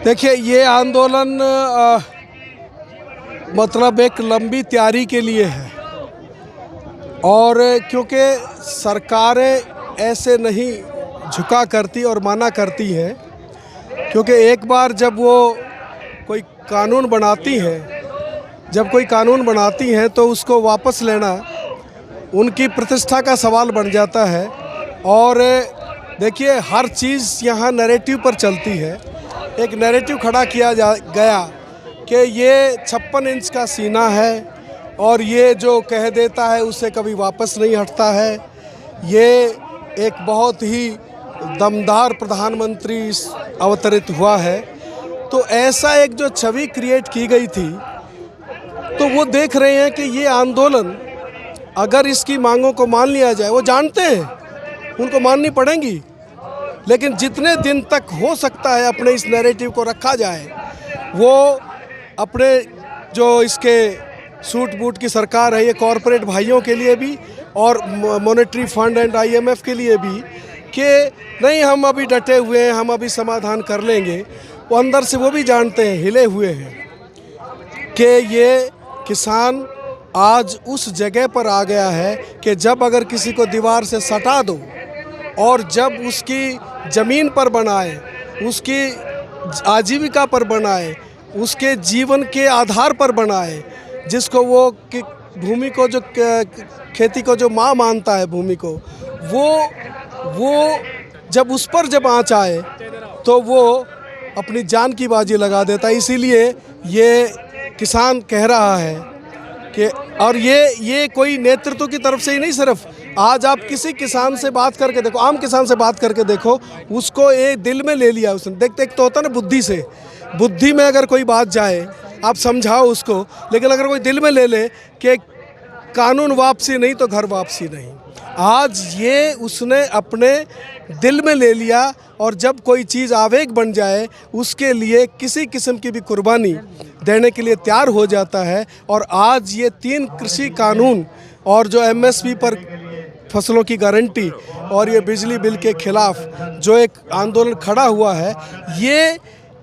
देखिए, ये आंदोलन मतलब एक लंबी तैयारी के लिए है और क्योंकि सरकारें ऐसे नहीं झुका करती और माना करती हैं, क्योंकि एक बार जब वो कोई कानून बनाती हैं तो उसको वापस लेना उनकी प्रतिष्ठा का सवाल बन जाता है। और देखिए, हर चीज़ यहाँ नैरेटिव पर चलती है। एक नैरेटिव खड़ा किया गया कि ये 56 इंच का सीना है और ये जो कह देता है उससे कभी वापस नहीं हटता है। ये एक बहुत ही दमदार प्रधानमंत्री अवतरित हुआ है। तो ऐसा एक जो छवि क्रिएट की गई थी, तो वो देख रहे हैं कि ये आंदोलन अगर इसकी मांगों को मान लिया जाए, वो जानते हैं उनको माननी पड़ेंगी, लेकिन जितने दिन तक हो सकता है अपने इस नैरेटिव को रखा जाए, वो अपने जो इसके सूट बूट की सरकार है, ये कॉरपोरेट भाइयों के लिए भी और मॉनेटरी फंड एंड IMF के लिए भी कि नहीं, हम अभी डटे हुए हैं, हम अभी समाधान कर लेंगे। वो अंदर से वो भी जानते हैं, हिले हुए हैं कि ये किसान आज उस जगह पर आ गया है कि जब अगर किसी को दीवार से सटा दो और जब उसकी ज़मीन पर बनाए, उसकी आजीविका पर बनाए, उसके जीवन के आधार पर बनाए, जिसको वो भूमि को जो खेती को जो माँ मानता है, भूमि को, वो जब उस पर जब आँच आए तो वो अपनी जान की बाजी लगा देता है। इसीलिए ये किसान कह रहा है कि, और ये कोई नेतृत्व की तरफ से ही नहीं, सिर्फ आज आप किसी किसान से बात करके देखो, आम किसान से बात करके देखो, उसको ये दिल में ले लिया उसने। देखते एक तो होता ना बुद्धि से, बुद्धि में अगर कोई बात जाए आप समझाओ उसको, लेकिन अगर कोई दिल में ले ले कि कानून वापसी नहीं तो घर वापसी नहीं, आज ये उसने अपने दिल में ले लिया। और जब कोई चीज़ आवेग बन जाए, उसके लिए किसी किस्म की भी कुर्बानी देने के लिए तैयार हो जाता है। और आज ये 3 कृषि कानून और जो MSP पर फसलों की गारंटी और ये बिजली बिल के खिलाफ जो एक आंदोलन खड़ा हुआ है, ये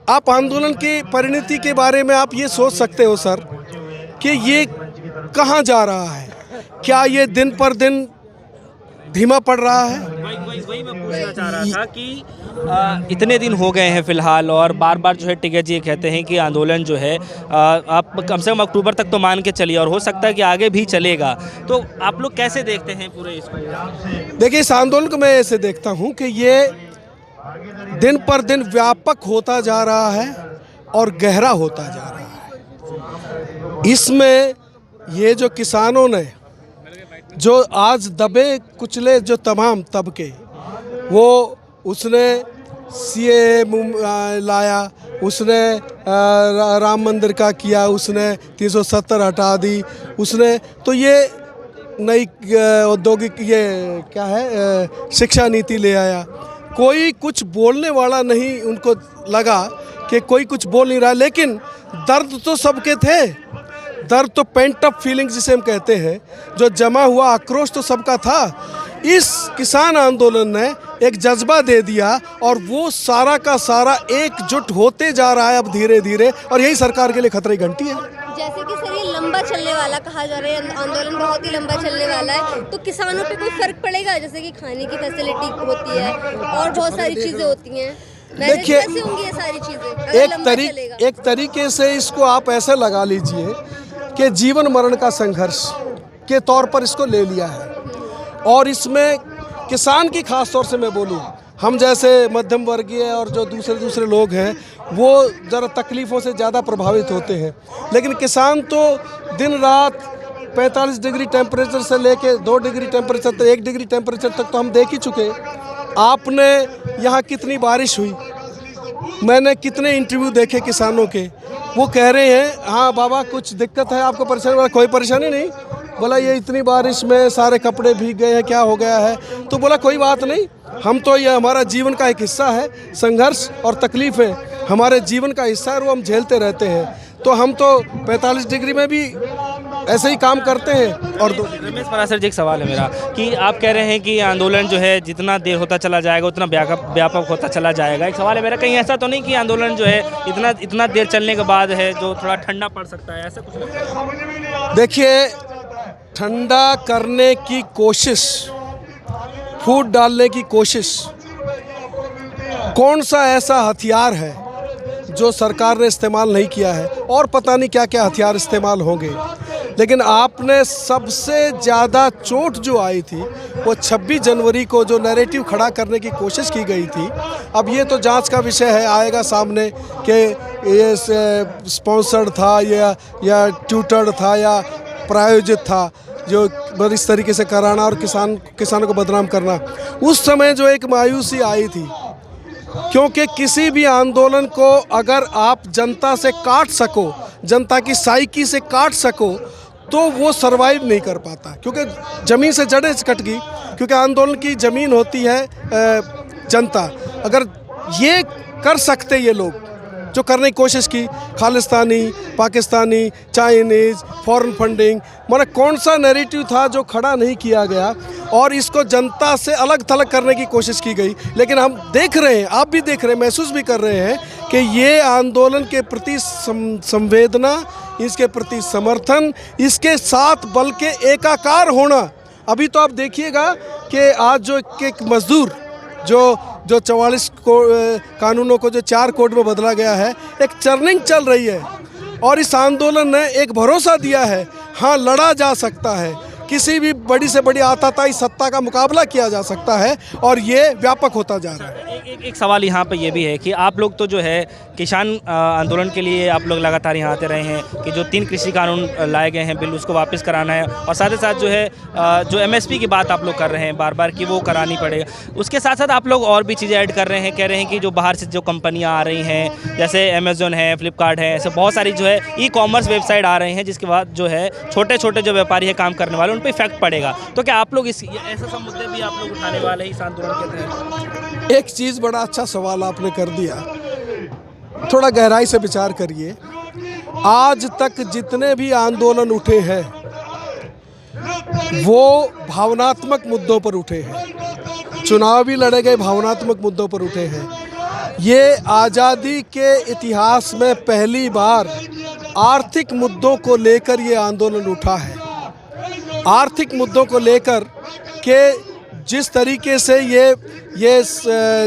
आप आंदोलन की परिणति के बारे में आप ये सोच सकते हो सर कि ये कहाँ जा रहा है? क्या ये दिन पर दिन धीमा पड़ रहा है? वही मैं पूछना चाह रहा था कि इतने दिन हो गए हैं फिलहाल, और बार बार जो है टिकैत जी ये कहते हैं कि आंदोलन जो है आप कम से कम अक्टूबर तक तो मान के चलिए, और हो सकता है कि आगे भी चलेगा। तो आप लोग कैसे देखते हैं पूरे इसको? देखिए, इस आंदोलन को मैं ऐसे देखता हूँ कि ये दिन पर दिन व्यापक होता जा रहा है और गहरा होता जा रहा है। इसमें ये जो किसानों ने जो आज दबे कुचले जो तमाम तबके, वो उसने CAA लाया, उसने राम मंदिर का किया, उसने 370 हटा दी, उसने तो ये नई औद्योगिक ये क्या है शिक्षा नीति ले आया। कोई कुछ बोलने वाला नहीं, उनको लगा कि कोई कुछ बोल नहीं रहा, लेकिन दर्द तो सबके थे। दर्द तो पेंट अप फीलिंग्स जिसे हम कहते हैं, जो जमा हुआ आक्रोश तो सबका था। इस किसान आंदोलन ने एक जज्बा दे दिया और वो सारा का सारा एकजुट होते जा रहा है अब धीरे धीरे, और यही सरकार के लिए खतरे की घंटी है। जैसे कि सर, ये लंबा चलने वाला कहा जा रहा है, आंदोलन बहुत ही लंबा चलने वाला है, तो किसानों पे कोई फर्क पड़ेगा? जैसे कि खाने की फैसिलिटी होती है और बहुत सारी चीज़ें होती हैं, देखिए कैसे होंगी ये सारी चीज़ें? एक तरीके से इसको आप ऐसे लगा लीजिए कि जीवन मरण का संघर्ष के तौर पर इसको ले लिया है। और इसमें किसान की खास तौर से मैं बोलूँ, हम जैसे मध्यम वर्गीय और जो दूसरे लोग हैं, वो ज़रा तकलीफ़ों से ज़्यादा प्रभावित होते हैं, लेकिन किसान तो दिन रात 45 डिग्री टेम्परेचर से लेके 2 डिग्री टेम्परेचर तक, 1 डिग्री टेम्परेचर तक तो हम देख ही चुके। आपने यहाँ कितनी बारिश हुई, मैंने कितने इंटरव्यू देखे किसानों के, वो कह रहे हैं हाँ बाबा कुछ दिक्कत है, आपको परेशानी? बोला कोई परेशानी नहीं। बोला ये इतनी बारिश में सारे कपड़े भीग गए हैं, क्या हो गया है? तो बोला कोई बात नहीं, हम तो ये हमारा जीवन का एक हिस्सा है, संघर्ष और तकलीफ़ें हमारे जीवन का हिस्सा है, वो हम झेलते रहते हैं। तो हम तो 45 डिग्री में भी ऐसे ही काम करते हैं। और रमेश पराशर जी, एक सवाल है मेरा कि आप कह रहे हैं कि आंदोलन जो है जितना देर होता चला जाएगा उतना व्यापक होता चला जाएगा। एक सवाल है मेरा, कहीं ऐसा तो नहीं कि आंदोलन जो है इतना देर चलने के बाद है जो थोड़ा ठंडा पड़ सकता है, ऐसा कुछ लगता है? देखिए, ठंडा करने की कोशिश, फूट डालने की कोशिश, कौन सा ऐसा हथियार है जो सरकार ने इस्तेमाल नहीं किया है, और पता नहीं क्या क्या हथियार इस्तेमाल होंगे। लेकिन आपने सबसे ज़्यादा चोट जो आई थी वो 26 जनवरी को जो नैरेटिव खड़ा करने की कोशिश की गई थी। अब ये तो जांच का विषय है, आएगा सामने कि ये स्पॉन्सर्ड था या ट्यूटर्ड था या प्रायोजित था, जो इस तरीके से कराना और किसानों को बदनाम करना। उस समय जो एक मायूसी आई थी, क्योंकि किसी भी आंदोलन को अगर आप जनता से काट सको, जनता की साइकी से काट सको, तो वो सरवाइव नहीं कर पाता, क्योंकि ज़मीन से जड़ें कट गई। क्योंकि आंदोलन की ज़मीन होती है जनता। अगर ये कर सकते ये लोग जो करने की कोशिश की, Khalistani, Pakistani, Chinese, foreign funding, माने कौन सा नैरेटिव था जो खड़ा नहीं किया गया और इसको जनता से अलग थलग करने की कोशिश की गई। लेकिन हम देख रहे हैं, आप भी देख रहे हैं, महसूस भी कर रहे हैं कि ये आंदोलन के प्रति संवेदना, इसके प्रति समर्थन, इसके साथ बल के एकाकार होना। अभी तो आप देखिएगा कि आज जो एक मजदूर जो 44 कानूनों को जो 4 कोड में बदला गया है, एक चर्निंग चल रही है। और इस आंदोलन ने एक भरोसा दिया है, हाँ लड़ा जा सकता है, किसी भी बड़ी से बड़ी आताताई सत्ता का मुकाबला किया जा सकता है, और ये व्यापक होता जा रहा है। एक सवाल यहाँ पे ये भी है कि आप लोग तो जो है किसान आंदोलन के लिए आप लोग लगातार यहाँ आते रहे हैं कि जो 3 कृषि कानून लाए गए हैं बिल, उसको वापस कराना है, और साथ ही साथ जो है जो MSP की बात आप लोग कर रहे हैं बार बार कि वो करानी पड़ेगा। उसके साथ साथ आप लोग और भी चीज़ें ऐड कर रहे हैं, कह रहे हैं कि जो बाहर से जो कंपनियाँ आ रही हैं, जैसे अमेज़न है, फ्लिपकार्ट है, ऐसे बहुत सारी जो है ई-कॉमर्स वेबसाइट आ रहे हैं, जिसके बाद जो है छोटे छोटे जो व्यापारी है काम करने वाले, उन पर इफेक्ट पड़ेगा। तो क्या आप लोग ऐसे सब मुद्दे भी आप लोग उठाने वाले हैं इस आंदोलन के तहत? एक चीज़, बड़ा अच्छा सवाल आपने कर दिया, थोड़ा गहराई से विचार करिए। आज तक जितने भी आंदोलन उठे हैं वो भावनात्मक मुद्दों पर उठे हैं, चुनाव भी लड़े गए भावनात्मक मुद्दों पर उठे हैं। ये आज़ादी के इतिहास में पहली बार आर्थिक मुद्दों को लेकर ये आंदोलन उठा है। आर्थिक मुद्दों को लेकर के जिस तरीके से ये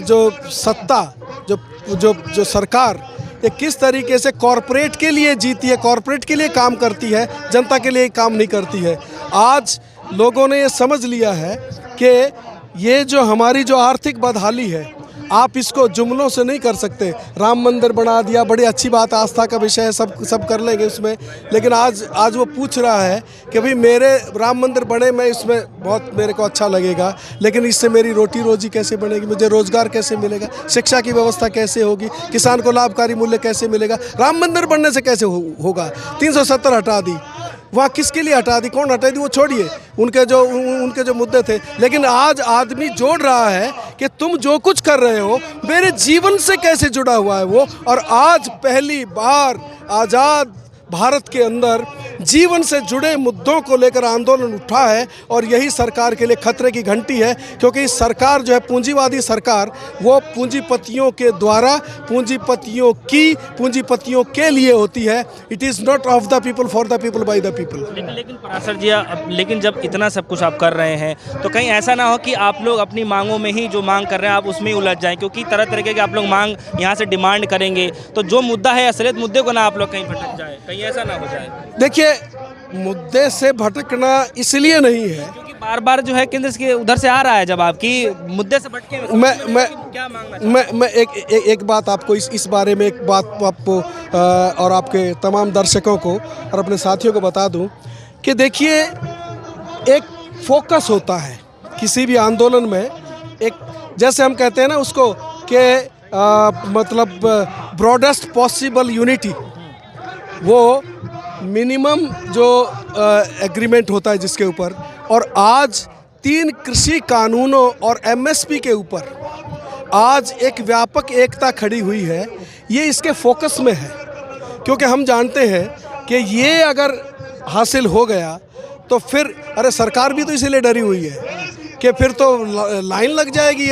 जो सत्ता, जो सरकार, ये किस तरीके से कॉरपोरेट के लिए जीती है, कॉरपोरेट के लिए काम करती है, जनता के लिए काम नहीं करती है। आज लोगों ने ये समझ लिया है कि ये जो हमारी जो आर्थिक बदहाली है, आप इसको जुमलों से नहीं कर सकते। राम मंदिर बना दिया, बड़ी अच्छी बात, आस्था का विषय है, सब कर लेंगे उसमें। लेकिन आज वो पूछ रहा है कि भाई मेरे राम मंदिर बने, मैं इसमें बहुत मेरे को अच्छा लगेगा, लेकिन इससे मेरी रोटी रोजी कैसे बनेगी, मुझे रोज़गार कैसे मिलेगा, शिक्षा की व्यवस्था कैसे होगी, किसान को लाभकारी मूल्य कैसे मिलेगा, राम मंदिर बनने से कैसे होगा। 370 हटा दी, वहाँ किसके लिए हटा दी, कौन हटा दी, वो छोड़िए, उनके जो मुद्दे थे। लेकिन आज आदमी जोड़ रहा है कि तुम जो कुछ कर रहे हो मेरे जीवन से कैसे जुड़ा हुआ है वो। और आज पहली बार आज़ाद भारत के अंदर जीवन से जुड़े मुद्दों को लेकर आंदोलन उठा है, और यही सरकार के लिए खतरे की घंटी है। क्योंकि इस सरकार जो है पूंजीवादी सरकार, वो पूंजीपतियों के द्वारा, पूंजीपतियों के लिए होती है। It is not of the people, for the people, by the people. लेकिन पराशर जी, लेकिन जब इतना सब कुछ आप कर रहे हैं तो कहीं ऐसा ना हो कि आप लोग अपनी मांगों में ही जो मांग कर रहे हैं आप उसमें ही उलझ जाएं, क्योंकि तरह तरह के आप लोग मांग यहाँ से डिमांड करेंगे तो जो मुद्दा है असलियत मुद्दे को ना आप लोग कहीं भटक जाए, कहीं ऐसा ना हो जाए। देखिए, मुद्दे से भटकना इसलिए नहीं है क्योंकि बार बार जो है केंद्र के उधर से आ रहा है, जब आपकी मुद्दे से भटके क्या मांगना मैं एक बात आपको इस बारे में, एक बात आपको और आपके तमाम दर्शकों को और अपने साथियों को बता दूं कि देखिए, एक फोकस होता है किसी भी आंदोलन में, एक जैसे हम कहते हैं ना उसको कि मतलब ब्रॉडेस्ट पॉसिबल यूनिटी, वो मिनिमम जो एग्रीमेंट होता है जिसके ऊपर। और आज 3 कृषि कानूनों और MSP के ऊपर आज एक व्यापक एकता खड़ी हुई है, ये इसके फोकस में है। क्योंकि हम जानते हैं कि ये अगर हासिल हो गया तो फिर अरे सरकार भी तो इसीलिए डरी हुई है कि फिर तो लाइन लग जाएगी।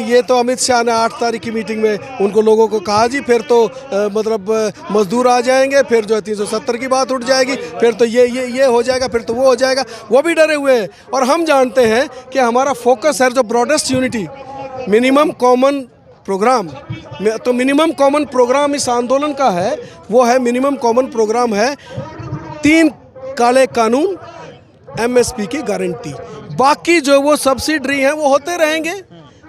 ये तो अमित शाह ने 8 तारीख की मीटिंग में उनको लोगों को कहा जी फिर तो मतलब मजदूर आ जाएंगे, फिर जो है 370 की बात उठ जाएगी, फिर तो ये हो जाएगा, फिर तो वो हो जाएगा। वो भी डरे हुए हैं और हम जानते हैं कि हमारा फोकस है जो broadest unity, minimum common programme. तो मिनिमम कॉमन प्रोग्राम इस आंदोलन का है, वो है मिनिमम कॉमन प्रोग्राम है 3 काले कानून, एमएसपी की गारंटी। बाकी जो वो सब्सिडरी हैं वो होते रहेंगे।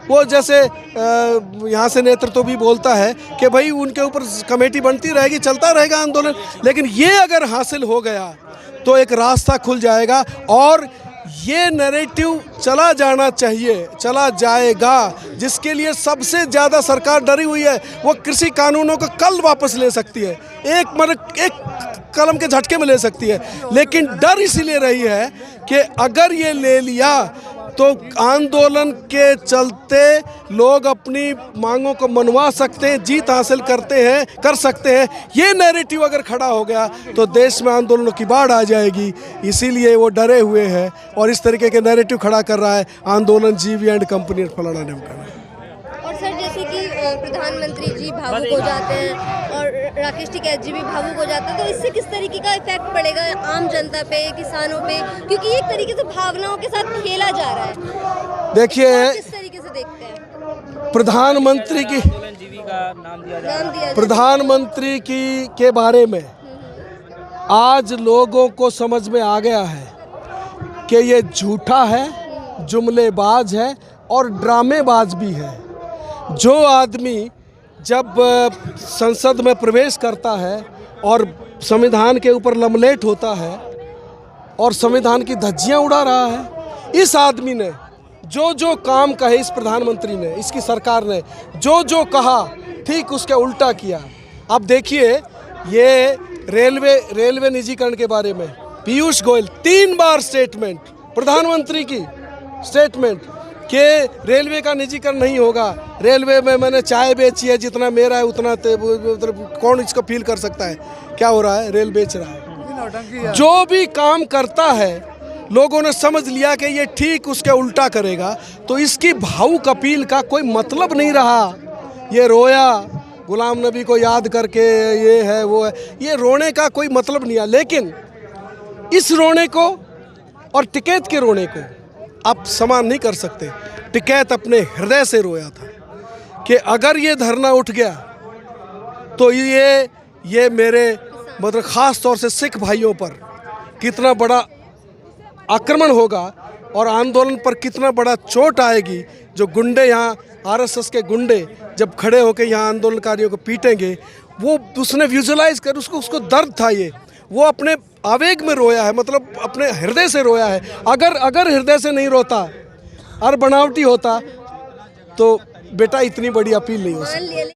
वो जैसे यहाँ से नेतृत्व भी बोलता है कि भाई उनके ऊपर कमेटी बनती रहेगी, चलता रहेगा आंदोलन। लेकिन ये अगर हासिल हो गया तो एक रास्ता खुल जाएगा और ये नैरेटिव चला जाना चाहिए, चला जाएगा। जिसके लिए सबसे ज़्यादा सरकार डरी हुई है वो कृषि कानूनों को कल वापस ले सकती है, एक कलम के झटके में ले सकती है। लेकिन डर इसीलिए रही है कि अगर ये ले लिया तो आंदोलन के चलते लोग अपनी मांगों को मनवा सकते हैं, जीत हासिल कर सकते हैं। ये नैरेटिव अगर खड़ा हो गया तो देश में आंदोलनों की बाढ़ आ जाएगी। इसीलिए वो डरे हुए हैं और इस तरीके के नैरेटिव खड़ा कर रहा है आंदोलन जीवी एंड कंपनी फलाना ढिमकाना। और सर जैसे कि प्रधानमंत्री जी भावुक हो जाते हैं और राकेश टिकैत जी भी भावुक हो जाते हैं, तो इससे किस तरीके का इफेक्ट पड़ेगा आम जनता पे, किसानों पे? क्योंकि एक तरीके से भावनाओं के साथ खेला जा रहा है। देखिए किस तरीके से देखते हैं प्रधानमंत्री की नाम दिया प्रधानमंत्री के बारे में आज लोगों को समझ में आ गया है कि ये झूठा है, जुमलेबाज है और ड्रामेबाज भी है। जो आदमी जब संसद में प्रवेश करता है और संविधान के ऊपर लमलेट होता है और संविधान की धज्जियां उड़ा रहा है, इस आदमी ने जो काम कहे, इस प्रधानमंत्री ने, इसकी सरकार ने जो कहा ठीक उसके उल्टा किया। अब देखिए ये रेलवे निजीकरण के बारे में पीयूष गोयल 3 बार स्टेटमेंट, प्रधानमंत्री की स्टेटमेंट कि रेलवे का निजीकरण नहीं होगा, रेलवे में मैंने चाय बेची है, जितना मेरा है उतना कौन इसको फील कर सकता है। क्या हो रहा है? रेल बेच रहा है। जो भी काम करता है लोगों ने समझ लिया कि ये ठीक उसके उल्टा करेगा, तो इसकी भावुक अपील का कोई मतलब नहीं रहा। ये रोया गुलाम नबी को याद करके, ये है वो है, ये रोने का कोई मतलब नहीं है। लेकिन इस रोने को और टिकैत के रोने को आप समान नहीं कर सकते। टिकैत अपने हृदय से रोया था कि अगर ये धरना उठ गया तो ये मेरे मतलब ख़ास तौर से सिख भाइयों पर कितना बड़ा आक्रमण होगा और आंदोलन पर कितना बड़ा चोट आएगी। जो गुंडे यहाँ आरएसएस के गुंडे जब खड़े होकर यहाँ आंदोलनकारियों को पीटेंगे, वो उसने विजुलाइज कर, उसको दर्द था, ये वो अपने आवेग में रोया है, मतलब अपने हृदय से रोया है। अगर हृदय से नहीं रोता और बनावटी होता तो बेटा इतनी बड़ी अपील नहीं हो सकती।